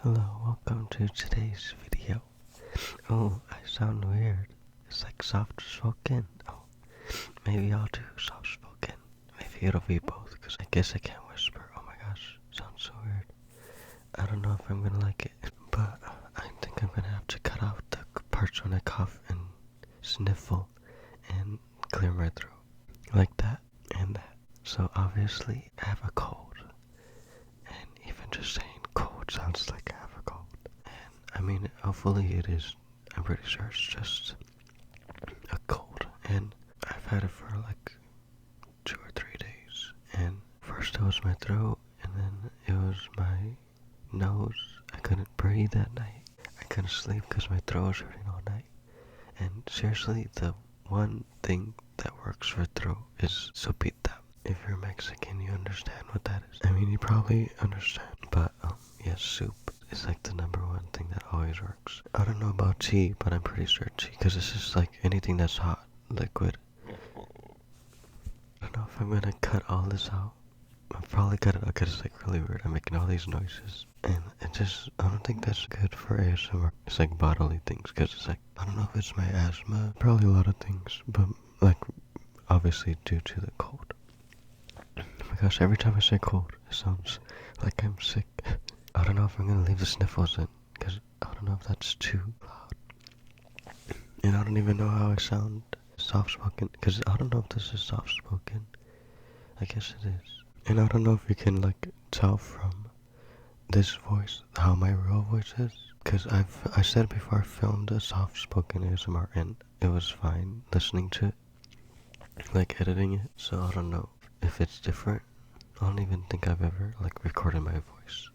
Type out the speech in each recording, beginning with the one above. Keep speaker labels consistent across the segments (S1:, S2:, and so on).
S1: Hello, welcome to today's video. Oh, I sound weird. It's like soft spoken. Oh, maybe I'll do soft spoken. Maybe it'll be both, because I guess I can't whisper. Oh my gosh, sounds so weird. I don't know if I'm gonna like it, but I think I'm gonna have to cut out the parts when I cough and sniffle and clear my throat. Like that and that. So obviously, I have a cold. And even just saying cold sounds like I have a cold. I mean, hopefully it is. I'm pretty sure it's just a cold. And I've had it for like 2 or 3 days. And first it was my throat, and then it was my nose. I couldn't breathe at night. I couldn't sleep because my throat was hurting all night. And seriously, the one thing that works for throat is sopita. If you're Mexican, you understand what that is. I mean, you probably understand. But, yes, soup is like the #1 thing that always works. I don't know about tea, but I'm pretty sure tea, because it's just like anything that's hot, liquid. I don't know if I'm gonna cut all this out. I'll probably cut it out because it's like really weird. I'm making all these noises. And I don't think that's good for ASMR. It's like bodily things, because it's like, I don't know if it's my asthma. Probably a lot of things, but like, obviously due to the cold. Oh my gosh, every time I say cold, it sounds like I'm sick. I don't know if I'm gonna leave the sniffles in, because I don't know if that's too loud. And I don't even know how I sound soft-spoken, because I don't know if this is soft-spoken. I guess it is. And I don't know if you can, like, tell from this voice how my real voice is. Because I said before I filmed a soft-spoken ASMR, and it was fine listening to it, like editing it. So I don't know if it's different. I don't even think I've ever, like, recorded my voice.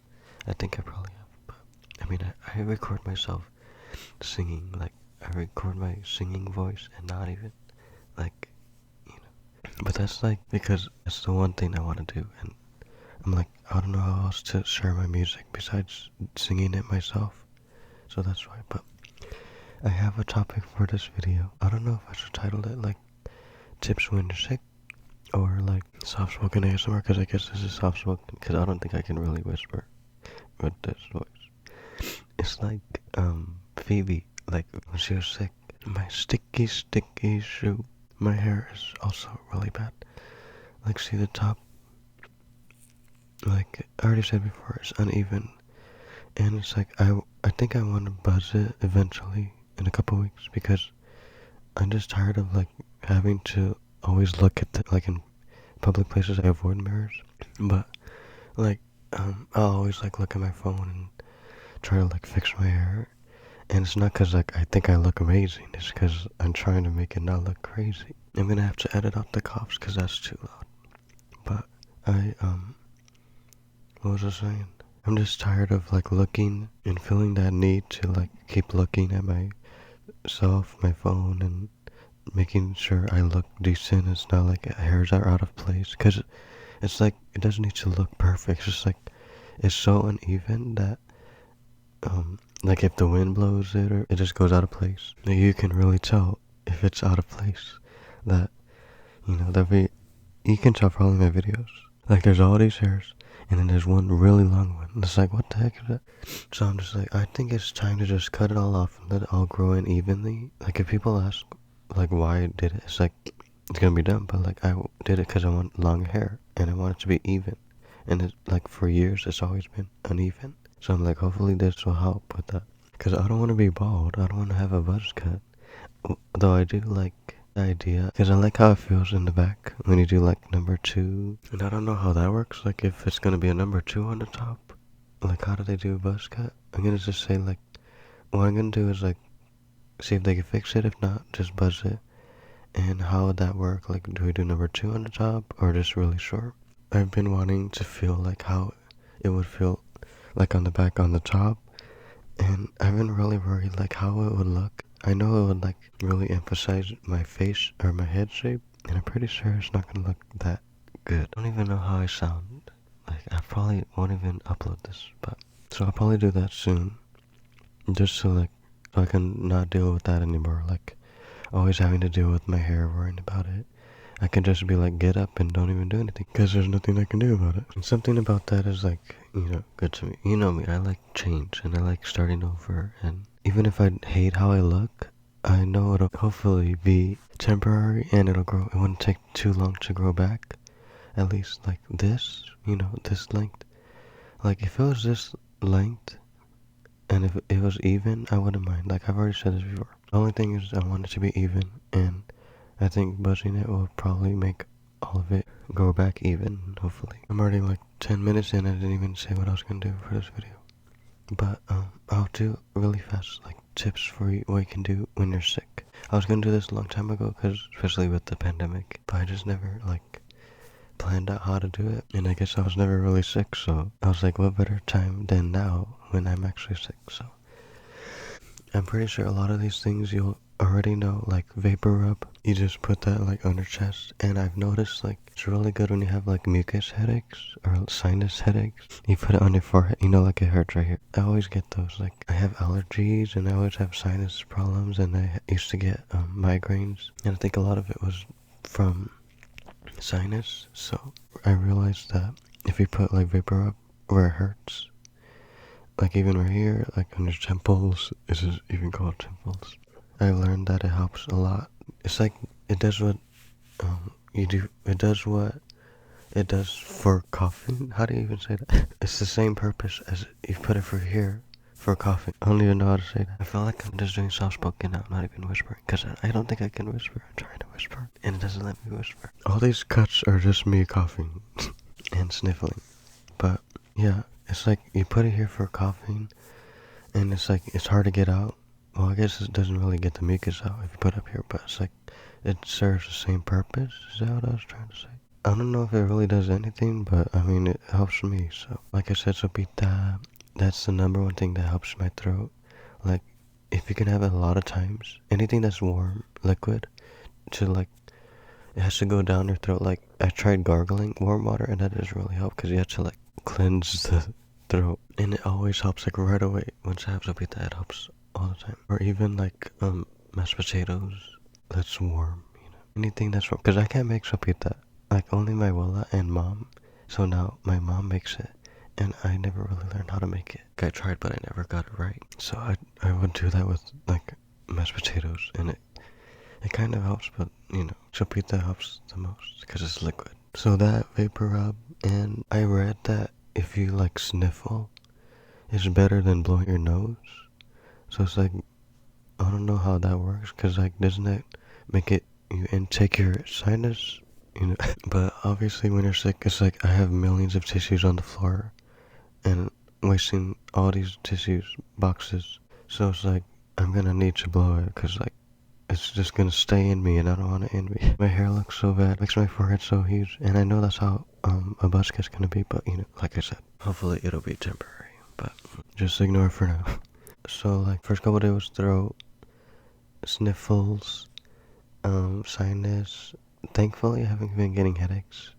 S1: I think I probably have, but I mean, I record myself singing, like, I record my singing voice and not even, like, but that's like, because that's the one thing I want to do, and I'm like, I don't know how else to share my music besides singing it myself, so that's why. But I have a topic for this video. I don't know if I should title it, like, tips when you're sick, or like soft-spoken ASMR, because I guess this is soft-spoken, because I don't think I can really whisper with this voice. It's like, Phoebe, like, when she was sick, my sticky, sticky shoe. My hair is also really bad. Like, see the top? Like, I already said before, it's uneven. And it's like, I think I want to buzz it eventually in a couple weeks, because I'm just tired of, like, having to always look at the, like, in public places, I avoid mirrors. But, like, I'll always, like, look at my phone and try to, like, fix my hair. And it's not because, like, I think I look amazing. It's because I'm trying to make it not look crazy. I'm gonna have to edit out the coughs because that's too loud. But what was I saying? I'm just tired of, like, looking and feeling that need to, like, keep looking at myself, my phone, and making sure I look decent. It's not like hairs are out of place. Because it's like, it doesn't need to look perfect. It's just like, it's so uneven that, like, if the wind blows it, or it just goes out of place, you can really tell if it's out of place. That, you can tell probably my videos. Like, there's all these hairs, and then there's one really long one. It's like, what the heck is that? So I'm just like, I think it's time to just cut it all off and let it all grow in evenly. Like, if people ask, like, why I did it, it's like, it's gonna be dumb, but, like, I did it because I want long hair, and I want it to be even. And it's like, for years, it's always been uneven. So I'm like, hopefully this will help with that. Because I don't want to be bald. I don't want to have a buzz cut. Though I do like the idea, because I like how it feels in the back when you do, like, #2. And I don't know how that works. Like, if it's going to be a #2 on the top. Like, how do they do a buzz cut? I'm going to just say, like, what I'm going to do is, like, see if they can fix it. If not, just buzz it. And how would that work? Like, do we do #2 on the top, or just really short? I've been wanting to feel like how it would feel, like, on the back on the top, and I've been really worried, like, how it would look. I know it would, like, really emphasize my face or my head shape, and I'm pretty sure it's not gonna look that good. I don't even know how I sound. Like, I probably won't even upload this, but so I'll probably do that soon, just so, like, so I can not deal with that anymore. Like, always having to deal with my hair, worrying about it. I can just be like, get up and don't even do anything, because there's nothing I can do about it. And something about that is like, good to me. You know me, I like change, and I like starting over, and even if I hate how I look, I know it'll hopefully be temporary, and it'll grow. It wouldn't take too long to grow back. At least like this, this length. Like if it was this length, and if it was even, I wouldn't mind. Like I've already said this before. The only thing is I want it to be even, and I think buzzing it will probably make all of it go back even, hopefully. I'm already like 10 minutes in, I didn't even say what I was gonna do for this video. But I'll do really fast, like tips for you, what you can do when you're sick. I was gonna do this a long time ago, cause especially with the pandemic, but I just never like planned out how to do it. And I guess I was never really sick, so I was like, what better time than now when I'm actually sick? So I'm pretty sure a lot of these things you'll already know, like vapor rub. You just put that like on your chest, and I've noticed like it's really good when you have like mucus headaches or sinus headaches. You put it on your forehead, like it hurts right here. I always get those. Like I have allergies, and I always have sinus problems, and I used to get migraines, and I think a lot of it was from sinus. So I realized that if you put like vapor rub where it hurts, like even right here, like on your temples, is it even called temples? I learned that it helps a lot. It's like it does what you do. It does what it does for coughing. How do you even say that? It's the same purpose as you put it for here for coughing. I don't even know how to say that. I feel like I'm just doing soft spoken now, not even whispering, because I don't think I can whisper. I'm trying to whisper, and it doesn't let me whisper. All these cuts are just me coughing and sniffling. But yeah, it's like you put it here for coughing, and it's like it's hard to get out. Well, I guess it doesn't really get the mucus out if you put it up here, but it's like it serves the same purpose. Is that what I was trying to say? I don't know if it really does anything, but I mean it helps me. So like I said, sopita, that's the number one thing that helps my throat. Like if you can have it a lot of times, anything that's warm, liquid, to like it has to go down your throat. Like I tried gargling warm water, and that doesn't really help because you have to like cleanse the throat, and it always helps like right away. Once I have sopita, it helps all the time. Or even like mashed potatoes that's warm, anything that's warm, because I can't make sopita, like only my abuela and mom. So now my mom makes it, and I never really learned how to make it. I tried, but I never got it right. So I would do that with like mashed potatoes, and it kind of helps, but sopita helps the most because it's liquid. So that vapor rub, and I read that if you like sniffle, it's better than blowing your nose. So it's like, I don't know how that works, because like, doesn't that make it, you intake your sinus, But obviously when you're sick, it's like, I have millions of tissues on the floor, and wasting all these tissues, boxes. So it's like, I'm gonna need to blow it, because like, it's just gonna stay in me, and I don't want it in me. My hair looks so bad, makes my forehead so huge, and I know that's how a buzz cut's gonna be, but like I said, hopefully it'll be temporary, but just ignore it for now. So like first couple days was throat, sniffles, sinus. Thankfully I haven't been getting headaches.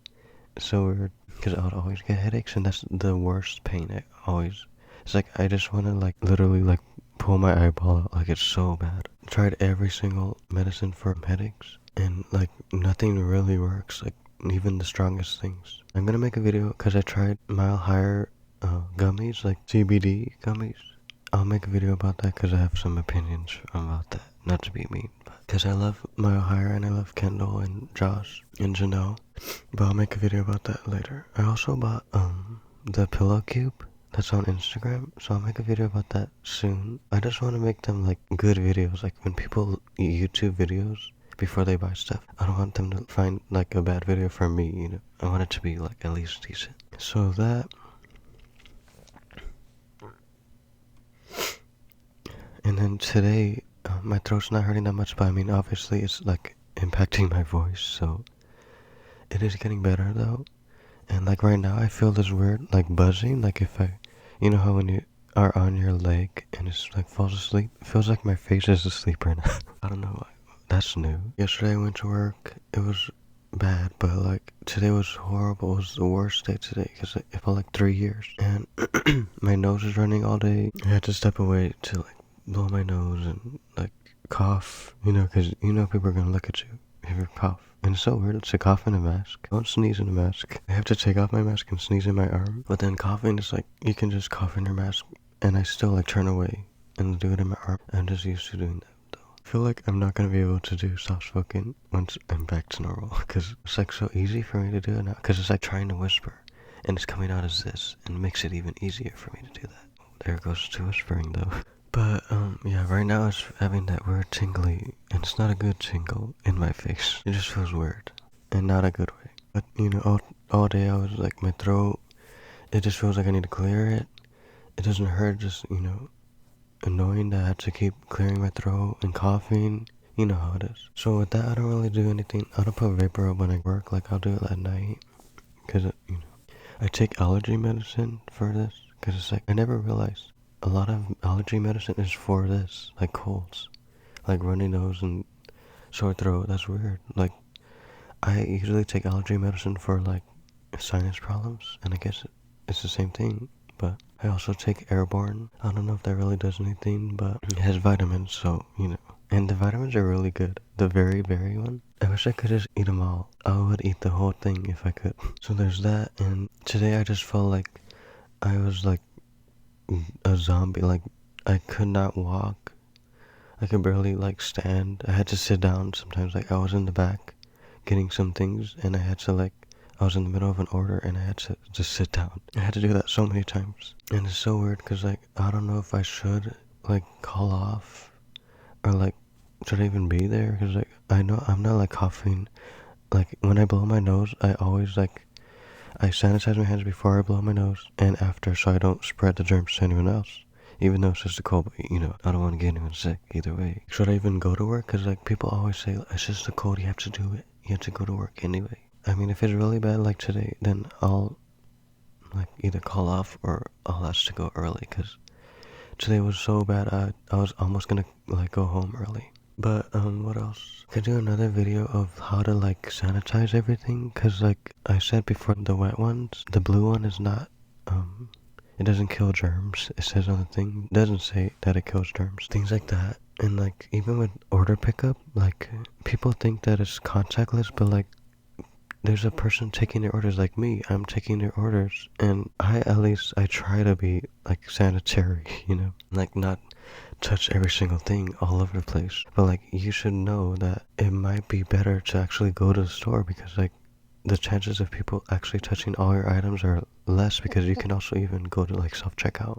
S1: So weird, because I would always get headaches, and that's the worst pain. It's like I just want to like literally like pull my eyeball out. Like it's so bad. Tried every single medicine for headaches, and like nothing really works. Like even the strongest things. I'm gonna make a video because I tried Mile Higher gummies, like CBD gummies. I'll make a video about that because I have some opinions about that. Not to be mean, but because I love Mile Higher, and I love Kendall and Josh and Janelle. But I'll make a video about that later. I also bought the pillow cube that's on Instagram, so I'll make a video about that soon. I just want to make them like good videos, like when people YouTube videos before they buy stuff. I don't want them to find like a bad video from me, I want it to be like at least decent. So that. And then today, my throat's not hurting that much, but I mean, obviously it's like impacting my voice, so it is getting better though. And like right now, I feel this weird like buzzing, like if how when you are on your leg and it's like falls asleep, it feels like my face is asleep right now. I don't know why. That's new. Yesterday I went to work, it was bad, but like today was horrible. It was the worst day today because it felt like 3 years, and my nose is running all day. I had to step away to like blow my nose and like cough, because people are gonna look at you. ever cough. And it's so weird to cough in a mask. I don't sneeze in a mask. I have to take off my mask and sneeze in my arm. But then coughing is like, you can just cough in your mask and I still like turn away and do it in my arm. I'm just used to doing that though. I feel like I'm not gonna be able to do soft spoken once I'm back to normal because it's like so easy for me to do it now because it's like trying to whisper and it's coming out as this and it makes it even easier for me to do that. There goes to whispering though. But yeah, right now it's having that weird tingly, and it's not a good tingle in my face. It just feels weird, and not a good way. But you know, all day I was like, my throat, it just feels like I need to clear it. It doesn't hurt, just annoying that I have to keep clearing my throat and coughing. You know how it is. So with that, I don't really do anything. I don't put vapor up when I work. Like I'll do it at night, cause I take allergy medicine for this. Cause it's like I never realized. A lot of allergy medicine is for this, like colds, like runny nose and sore throat. That's weird. Like, I usually take allergy medicine for like sinus problems, and I guess it's the same thing. But I also take Airborne. I don't know if that really does anything, but it has vitamins, so And the vitamins are really good. The very, very one. I wish I could just eat them all. I would eat the whole thing if I could. So there's that, and today I just felt like I was like a zombie. Like I could not walk. I could barely like stand. I had to sit down sometimes. Like I was in the back getting some things and I had to like I was in the middle of an order and I had to just sit down. I had to do that so many times. And it's so weird because like I don't know if I should like call off or like should I even be there because like I know I'm not like coughing. Like when I blow my nose I always like I sanitize my hands before I blow my nose and after so I don't spread the germs to anyone else. Even though it's just a cold, but I don't want to get anyone sick either way. Should I even go to work? Because like people always say, it's just a cold, you have to do it. You have to go to work anyway. I mean, if it's really bad like today, then I'll like either call off or I'll ask to go early. Because today was so bad, I was almost gonna like go home early. But what else? Could do another video of how to like sanitize everything. Because like I said before, the wet ones, the blue one is not it doesn't kill germs. It says on the thing. It doesn't say that it kills germs. Things like that. And like even with order pickup, like people think that it's contactless, but like there's a person taking their orders like me. I'm taking their orders and at least I try to be like sanitary, like not touch every single thing all over the place. But like you should know that it might be better to actually go to the store because like the chances of people actually touching all your items are less because you can also even go to like self-checkout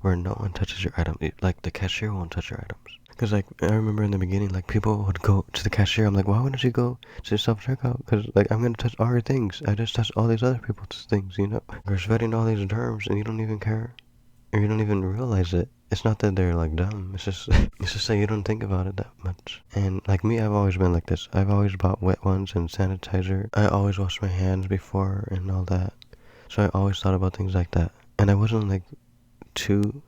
S1: where no one touches your item. Like the cashier won't touch your items. Because like I remember in the beginning, like people would go to the cashier. I'm like, why wouldn't you go to self-checkout? Because like I'm gonna touch all your things. I just touch all these other people's things. You're spreading all these germs and you don't even care, or you don't even realize it. It's not that they're like dumb. It's just it's just that you don't think about it that much. And like me, I've always been like this. I've always bought wet ones and sanitizer. I always wash my hands before and all that. So I always thought about things like that. And I wasn't like too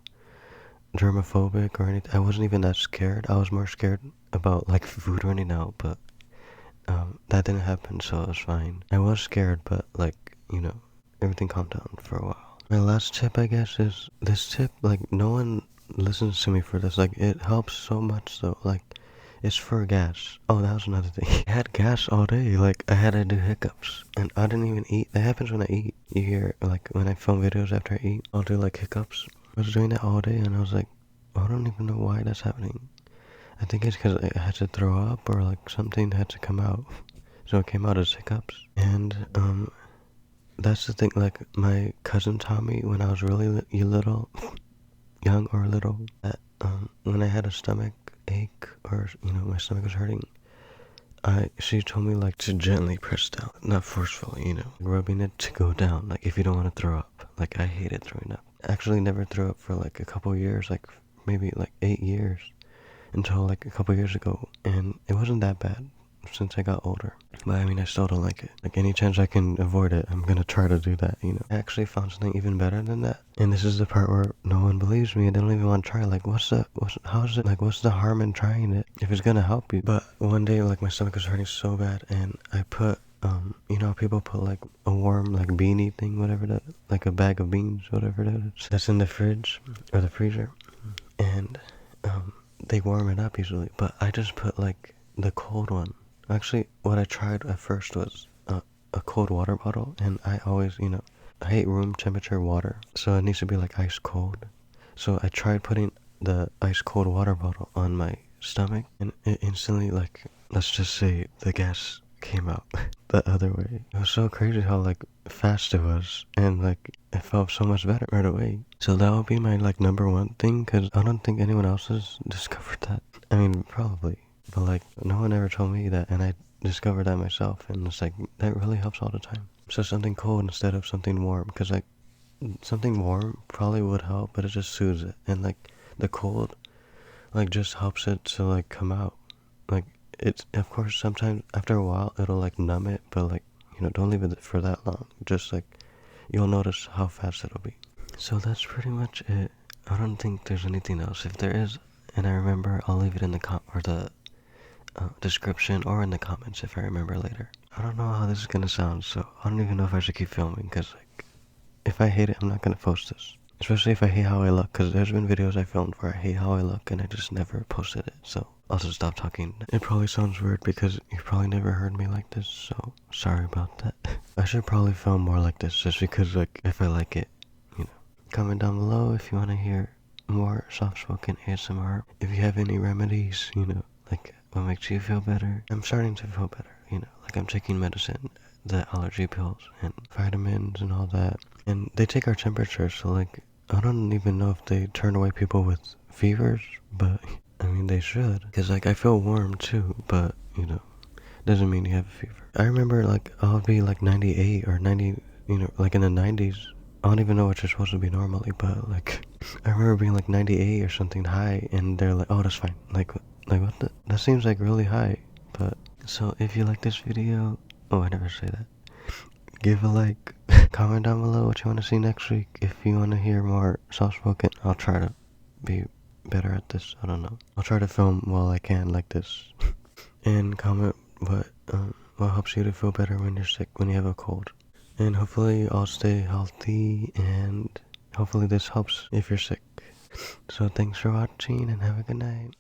S1: germophobic or anything. I wasn't even that scared. I was more scared about like food running out, but that didn't happen, so it was fine. I was scared, but like everything calmed down for a while. My last tip, I guess, is this tip. Like no one listens to me for this. Like it helps so much though. Like it's for gas. Oh, that was another thing. I had gas all day. Like I had to do hiccups, and I didn't even eat. That happens when I eat. You hear like when I film videos after I eat, I'll do like hiccups. I was doing that all day, and I was like, I don't even know why that's happening. I think it's because I had to throw up or like something had to come out, so it came out as hiccups. And that's the thing. Like my cousin taught me when I was really little, young or little, that when I had a stomach ache or my stomach was hurting, she told me like to gently press down, not forcefully, rubbing it to go down. Like if you don't want to throw up. Like I hated throwing up. Actually never threw up for like a couple years, like maybe like 8 years, until like a couple years ago, and it wasn't that bad since I got older. But I mean, I still don't like it. Like any chance I can avoid it, I'm gonna try to do that. I actually found something even better than that, and this is the part where no one believes me. They don't even want to try. Like, how is it? Like, what's the harm in trying it if it's gonna help you? But one day, like my stomach was hurting so bad, and I put people put like a warm like beanie thing, whatever that, like a bag of beans, whatever that is. That's in the fridge or the freezer, and they warm it up usually. But I just put like the cold one Actually, what I tried at first was a cold water bottle, and I always, I hate room temperature water, so it needs to be like ice cold. So I tried putting the ice cold water bottle on my stomach, and it instantly, like, let's just say the gas came out the other way. It was so crazy how like fast it was, and like it felt so much better right away. So that would be my like number one thing, because I don't think anyone else has discovered that. I mean, probably, but like no one ever told me that, and I discovered that myself, and it's like that really helps all the time. So something cold instead of something warm, because like something warm probably would help, but it just soothes it, and like the cold like just helps it to like come out. Like it's, of course, sometimes after a while it'll like numb it, but like, don't leave it for that long. Just like you'll notice how fast it'll be. So that's pretty much it. I don't think there's anything else. If there is, and I remember, I'll leave it in the description or in the comments if I remember later. I don't know how this is gonna sound, so I don't even know if I should keep filming, because like if I hate it, I'm not gonna post this. Especially if I hate how I look, because there's been videos I filmed where I hate how I look and I just never posted it. So I'll just stop talking. It probably sounds weird because you probably never heard me like this, so sorry about that. I should probably film more like this just because, like, if I like it, Comment down below if you want to hear more soft-spoken ASMR. If you have any remedies, like what makes you feel better. I'm starting to feel better, like I'm taking medicine, the allergy pills and vitamins and all that. And they take our temperature, so like I don't even know if they turn away people with fevers, but I mean they should, because like I feel warm too, but doesn't mean you have a fever. I remember like I'll be like 98 or 90, like in the 90s. I don't even know what you're supposed to be normally, but like I remember being like 98 or something high, and they're like, oh, that's fine. Like what the? That seems like really high. But so if you like this video, oh, I never say that. Give a like. Comment down below what you want to see next week. If you want to hear more soft spoken, I'll try to be better at this. I don't know. I'll try to film while I can like this. And comment what helps you to feel better when you're sick, when you have a cold. And hopefully I'll stay healthy, and hopefully this helps if you're sick. So thanks for watching, and have a good night.